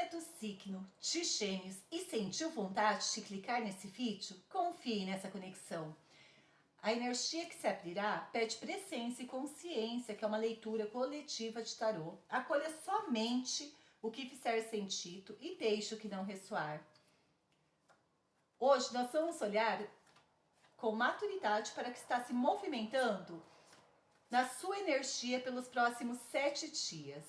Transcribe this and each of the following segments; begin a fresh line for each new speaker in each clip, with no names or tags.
é do signo de Gêmeos e sentiu vontade de clicar nesse vídeo? Confie nessa conexão. A energia que se abrirá pede presença e consciência, que é uma leitura coletiva de tarô. Acolha somente o que fizer sentido e deixe o que não ressoar. Hoje nós vamos olhar com maturidade para o que está se movimentando na sua energia pelos próximos 7 dias.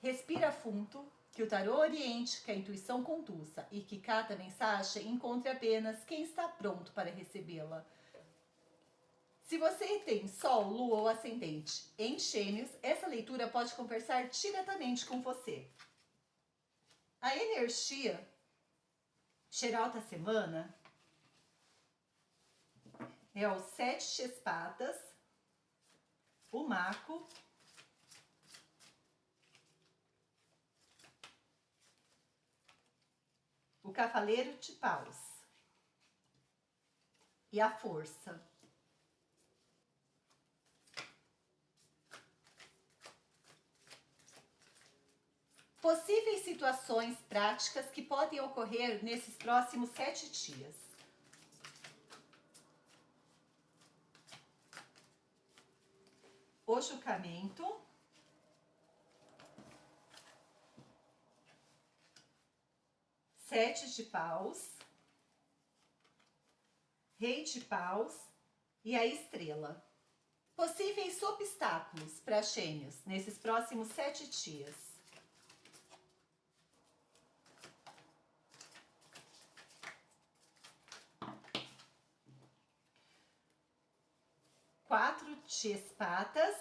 Respira fundo, que o tarô oriente, que a intuição conduza e que cada mensagem encontre apenas quem está pronto para recebê-la. Se você tem Sol, Lua ou Ascendente em Gêmeos, essa leitura pode conversar diretamente com você. A energia geral da semana é o 7 de espadas, o mago, o cavaleiro de paus e a força. Possíveis situações práticas que podem ocorrer nesses próximos 7 dias. O julgamento, sete de paus, rei de paus e a estrela. Possíveis obstáculos para Gêmeos nesses próximos 7 dias. Quatro de espadas,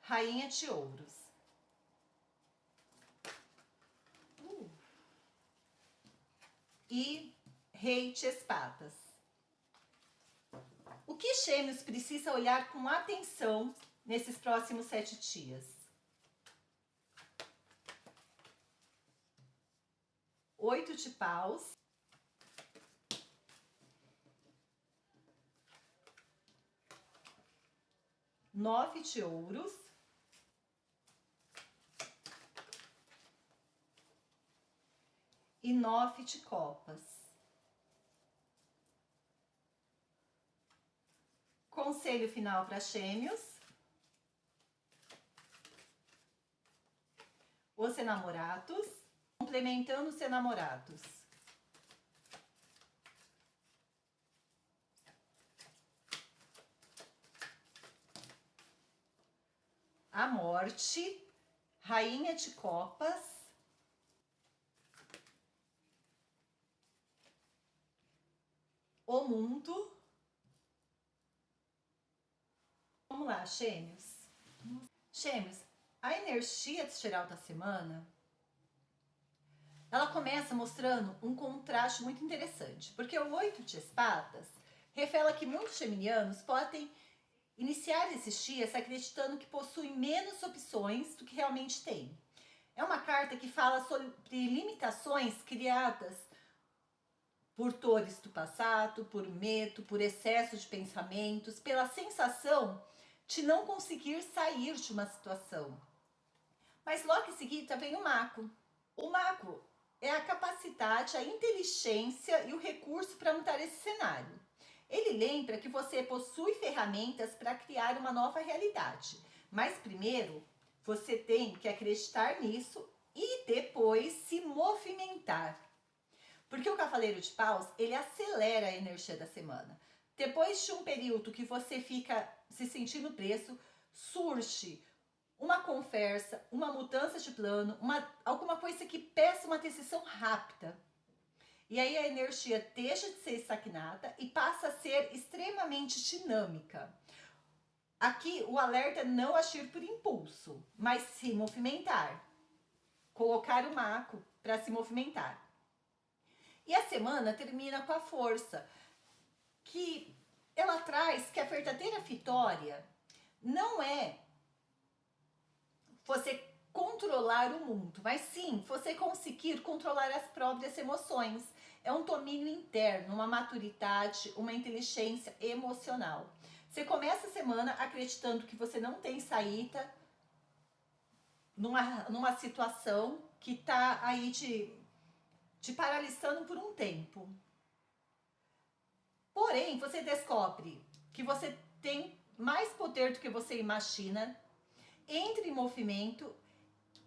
rainha de ouros. E rei de espadas. O que Gêmeos precisa olhar com atenção nesses próximos 7 dias? Oito de paus. Nove de ouros. E 9 de copas. Conselho final para Gêmeos. Os enamorados. Complementando os enamorados. A morte. Rainha de copas. O mundo. Vamos lá, Gêmeos. Gêmeos, a energia geral da semana, ela começa mostrando um contraste muito interessante, porque o 8 de espadas revela que muitos geminianos podem iniciar esses dias acreditando que possuem menos opções do que realmente têm. É uma carta que fala sobre limitações criadas por dores do passado, por medo, por excesso de pensamentos, pela sensação de não conseguir sair de uma situação. Mas logo em seguida vem o mago. O mago é a capacidade, a inteligência e o recurso para mudar esse cenário. Ele lembra que você possui ferramentas para criar uma nova realidade, mas primeiro você tem que acreditar nisso e depois se movimentar. Porque o cavaleiro de paus, ele acelera a energia da semana. Depois de um período que você fica se sentindo preso, surge uma conversa, uma mudança de plano, alguma coisa que peça uma decisão rápida. E aí a energia deixa de ser estagnada e passa a ser extremamente dinâmica. Aqui o alerta é não agir por impulso, mas se movimentar. Colocar o mago para se movimentar. E a semana termina com a força, que ela traz que a verdadeira vitória não é você controlar o mundo, mas sim você conseguir controlar as próprias emoções. É um domínio interno, uma maturidade, uma inteligência emocional. Você começa a semana acreditando que você não tem saída numa situação que tá aí te paralisando por um tempo. Porém, você descobre que você tem mais poder do que você imagina, entra em movimento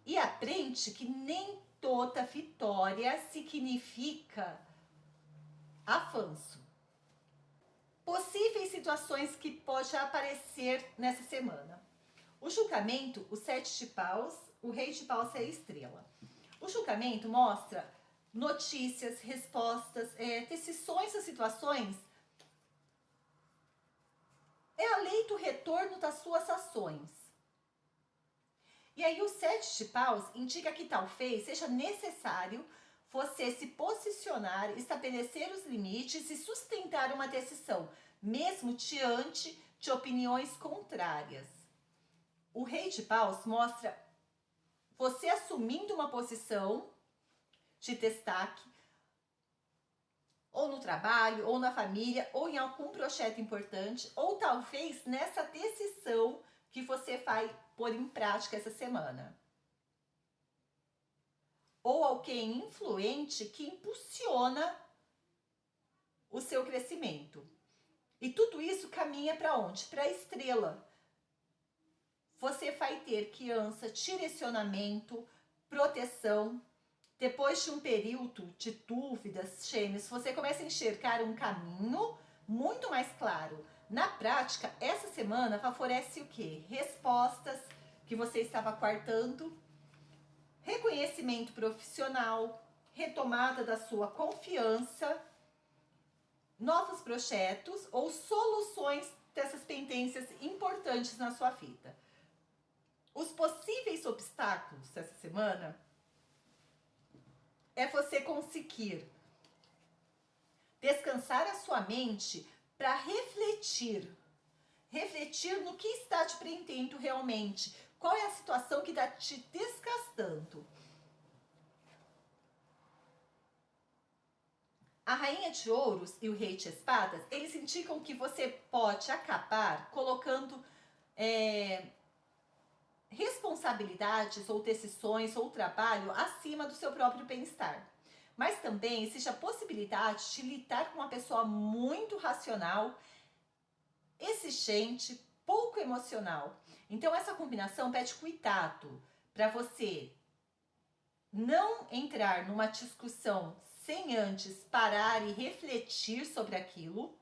e aprende que nem toda vitória significa avanço. Possíveis situações que podem aparecer nessa semana. O julgamento, o 7 de paus, o rei de paus é a estrela. O julgamento mostra notícias, respostas, decisões ou situações. É a lei do retorno das suas ações. E aí o 7 de paus indica que talvez seja necessário você se posicionar, estabelecer os limites e sustentar uma decisão, mesmo diante de opiniões contrárias. O rei de paus mostra você assumindo uma posição de destaque, ou no trabalho, ou na família, ou em algum projeto importante, ou talvez nessa decisão que você vai pôr em prática essa semana. Ou alguém influente que impulsiona o seu crescimento. E tudo isso caminha para onde? Para a estrela. Você vai ter criança, direcionamento, proteção. Depois de um período de dúvidas, Gêmeos, você começa a enxergar um caminho muito mais claro. Na prática, essa semana favorece o quê? Respostas que você estava quartando, reconhecimento profissional, retomada da sua confiança, novos projetos ou soluções dessas pendências importantes na sua vida. Os possíveis obstáculos dessa semana é você conseguir descansar a sua mente para refletir no que está te prendendo realmente, qual é a situação que está te desgastando. A rainha de ouros e o rei de espadas, eles indicam que você pode acabar colocando responsabilidades ou decisões ou trabalho acima do seu próprio bem-estar. Mas também existe a possibilidade de lidar com uma pessoa muito racional, exigente, pouco emocional. Então essa combinação pede cuidado para você não entrar numa discussão sem antes parar e refletir sobre aquilo.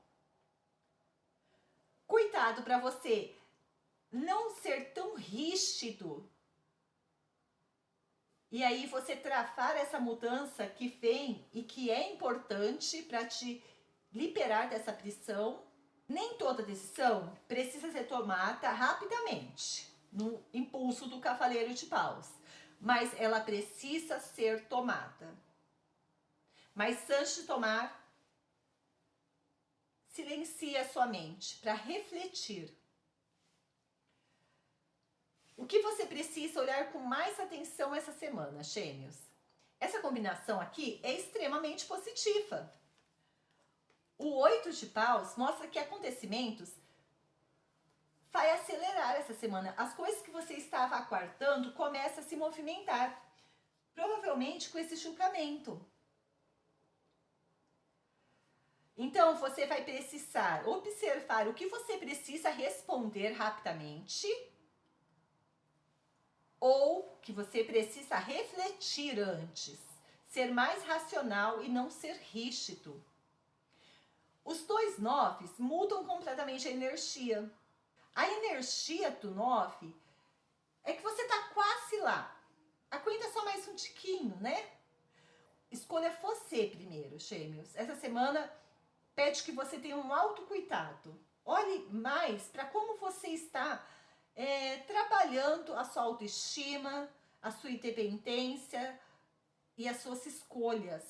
Cuidado para você não ser tão rígido. E aí você travar essa mudança que vem e que é importante para te liberar dessa pressão. Nem toda decisão precisa ser tomada rapidamente, no impulso do cavaleiro de paus, mas ela precisa ser tomada. Mas antes de tomar, silencie a sua mente para refletir. O que você precisa olhar com mais atenção essa semana, Gêmeos? Essa combinação aqui é extremamente positiva. O 8 de paus mostra que acontecimentos vai acelerar essa semana. As coisas que você estava aguardando começam a se movimentar. Provavelmente com esse julgamento. Então, você vai precisar observar o que você precisa responder rapidamente ou que você precisa refletir antes. Ser mais racional e não ser rígido. Os 2 noves mudam completamente a energia. A energia do 9 é que você tá quase lá. Aguenta só mais um tiquinho, né? Escolha você primeiro, Gêmeos. Essa semana pede que você tenha um autocuidado. Olhe mais para como você está trabalhando a sua autoestima, a sua independência e as suas escolhas.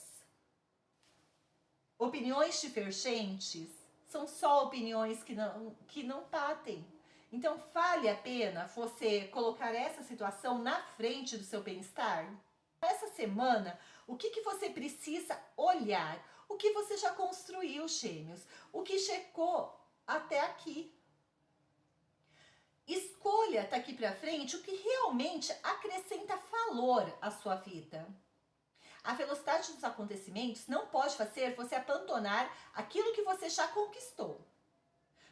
Opiniões divergentes são só opiniões que não batem. Então, vale a pena você colocar essa situação na frente do seu bem-estar? Essa semana, o que você precisa olhar? O que você já construiu, Gêmeos? O que chegou até aqui? Escolha daqui para frente o que realmente acrescenta valor à sua vida. A velocidade dos acontecimentos não pode fazer você abandonar aquilo que você já conquistou,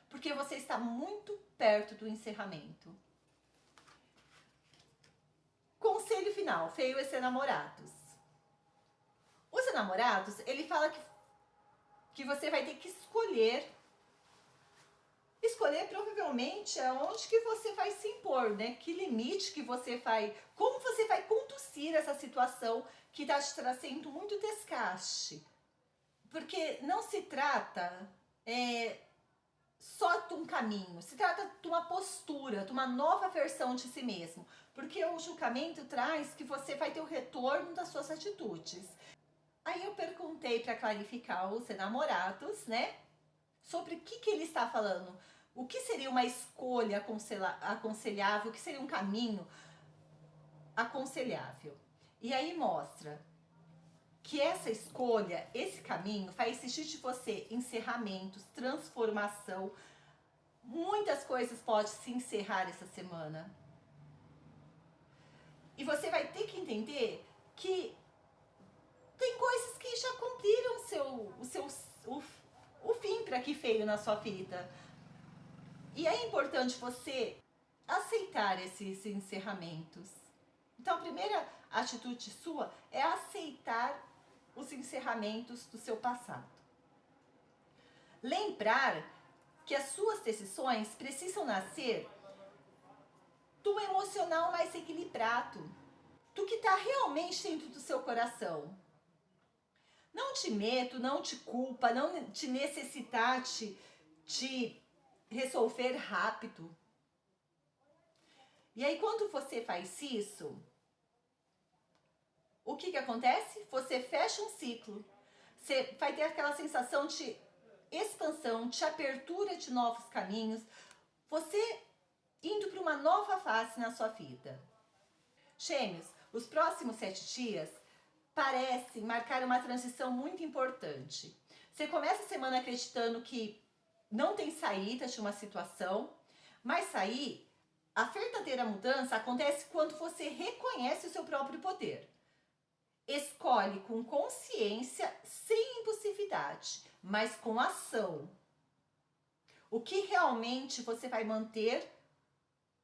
porque você está muito perto do encerramento. Conselho final, feio é ser namorados. Os namorados, ele fala que você vai ter que escolher provavelmente aonde que você vai se impor, né? Que limite que você vai, como você vai conduzir essa situação que está te trazendo muito desgaste. Porque não se trata só de um caminho, se trata de uma postura, de uma nova versão de si mesmo. Porque o julgamento traz que você vai ter o retorno das suas atitudes. Aí eu perguntei para clarificar os namorados, né? Sobre o que ele está falando. O que seria uma escolha aconselhável? O que seria um caminho aconselhável? E aí mostra que essa escolha, esse caminho, vai exigir de você encerramentos, transformação. Muitas coisas podem se encerrar essa semana. E você vai ter que entender que tem coisas que já cumpriram o fim para que feio na sua vida. E é importante você aceitar esses encerramentos. Então, a primeira atitude sua é aceitar os encerramentos do seu passado. Lembrar que as suas decisões precisam nascer do emocional mais equilibrado, do que está realmente dentro do seu coração. Não de medo, não de culpa, não de necessidade de resolver rápido. E aí quando você faz isso, o que acontece? Você fecha um ciclo. Você vai ter aquela sensação de expansão, de abertura de novos caminhos. Você indo para uma nova fase na sua vida. Gêmeos, os próximos 7 dias parecem marcar uma transição muito importante. Você começa a semana acreditando que não tem saída de uma situação, mas a verdadeira mudança acontece quando você reconhece o seu próprio poder. Escolhe com consciência, sem impulsividade, mas com ação. O que realmente você vai manter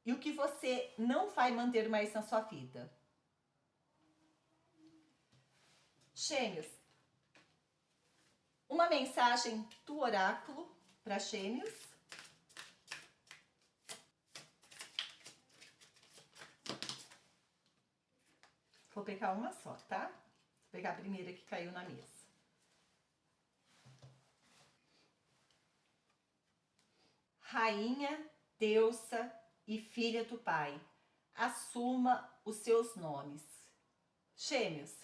e o que você não vai manter mais na sua vida. Gêmeos, uma mensagem do oráculo para Gêmeos. Vou pegar uma só, tá? Vou pegar a primeira que caiu na mesa. Rainha, deusa e filha do Pai, assuma os seus nomes. Gêmeos,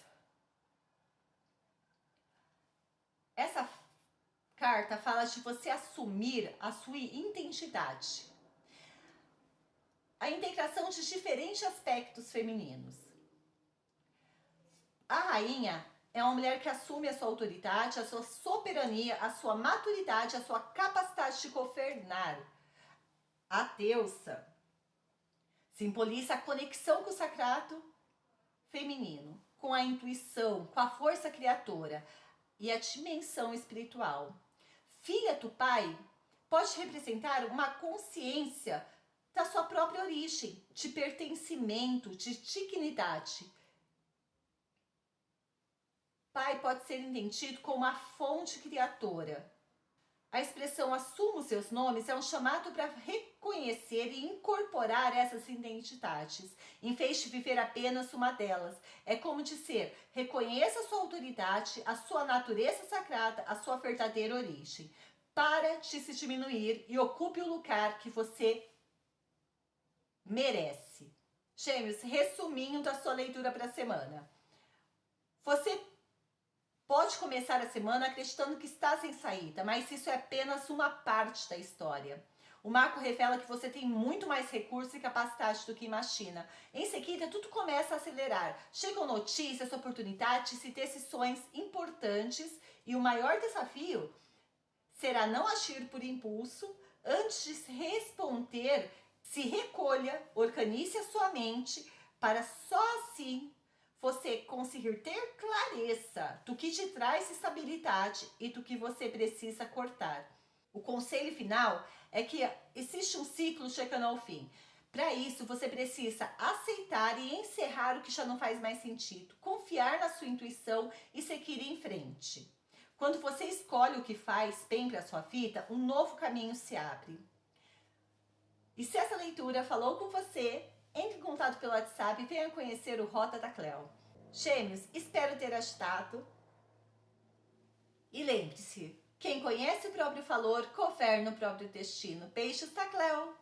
essa carta fala de você assumir a sua identidade. A integração de diferentes aspectos femininos. A rainha é uma mulher que assume a sua autoridade, a sua soberania, a sua maturidade, a sua capacidade de governar. A deusa simboliza a conexão com o sagrado feminino, com a intuição, com a força criadora e a dimensão espiritual. Filha do Pai pode representar uma consciência da sua própria origem, de pertencimento, de dignidade. Pai pode ser entendido como a fonte criadora. A expressão assuma os seus nomes é um chamado para reconhecer e incorporar essas identidades, em vez de viver apenas uma delas. É como dizer, reconheça a sua autoridade, a sua natureza sagrada, a sua verdadeira origem. Para de se diminuir e ocupe o lugar que você merece. Gêmeos, resuminho da sua leitura para a semana. Você pode começar a semana acreditando que está sem saída, mas isso é apenas uma parte da história. O marco revela que você tem muito mais recursos e capacidade do que imagina. Em seguida, tudo começa a acelerar. Chegam notícias, oportunidades e decisões importantes e o maior desafio será não agir por impulso antes de responder Se recolha, organize a sua mente para só assim você conseguir ter clareza do que te traz estabilidade e do que você precisa cortar. O conselho final é que existe um ciclo chegando ao fim. Para isso, você precisa aceitar e encerrar o que já não faz mais sentido, confiar na sua intuição e seguir em frente. Quando você escolhe o que faz bem para a sua vida, um novo caminho se abre. E se essa leitura falou com você, entre em contato pelo WhatsApp e venha conhecer o Rota da Cleo. Gêmeos, espero ter ajudado. E lembre-se, quem conhece o próprio valor, governa o próprio destino. Beijos da Cleo!